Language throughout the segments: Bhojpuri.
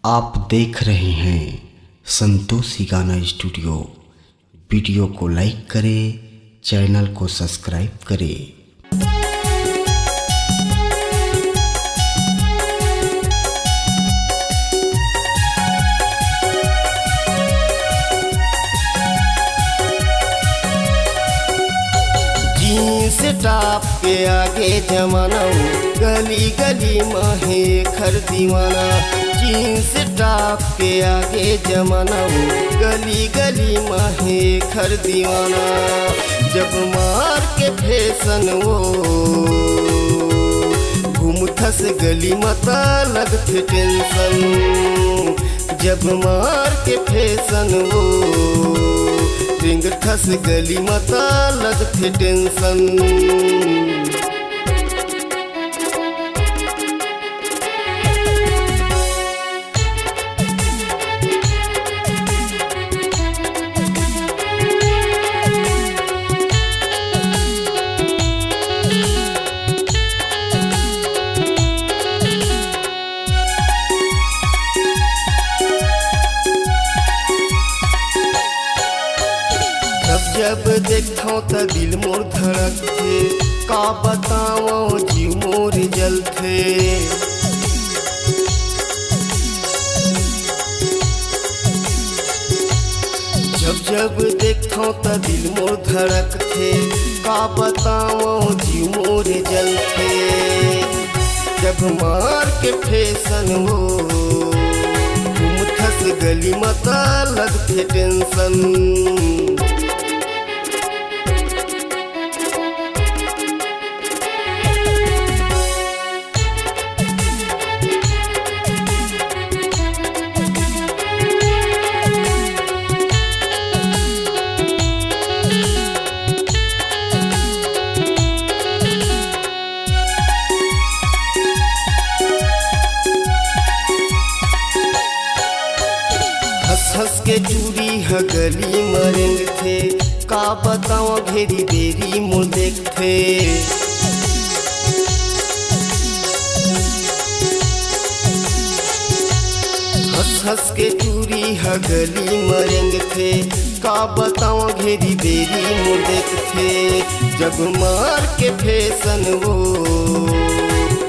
आप देख रहे हैं संतोषी गाना स्टूडियो। वीडियो को लाइक करें, चैनल को सब्सक्राइब करें। जीन्स टॉप के आगे जमाना, गली गली माहे खर दीवाना। जीन्स टॉप के आगे जमाना, गली गली माहे खर दीवाना। जब मार के फैशन वो घूमथस गली मता लगथे टेंशन। जब मार के फैशन वो रिंगथस गली मता लगथे टेंशन। जब देखो त दिल मोर धड़कथे, का बताओ जीव मोर जलथे। जब जब देखो त दिल मोर धड़कथे, का बताओ जीव मोर जलथे। जब मार के फैशन हो घूमथस गली मता लगथे टेंशन। हंस के चूड़ी ह गली मरेंग थे, का बताओ घेरी बेरी मोर देखथे। हंस के चूड़ी ह गली मरेंग थे, का बताओ घेरी बेरी मोर देखथे। जब मार के फैशन वो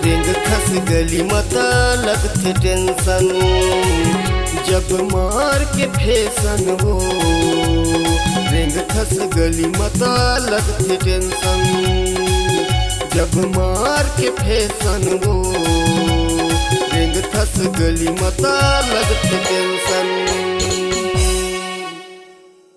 रेंग खस गली मता लगथे टेंशन। जब मार के फैशन हो रेंग खस गली मता लगथे टेंशन। जब मार के फैशन हो रेंग खस गली मता लगथे टेंशन।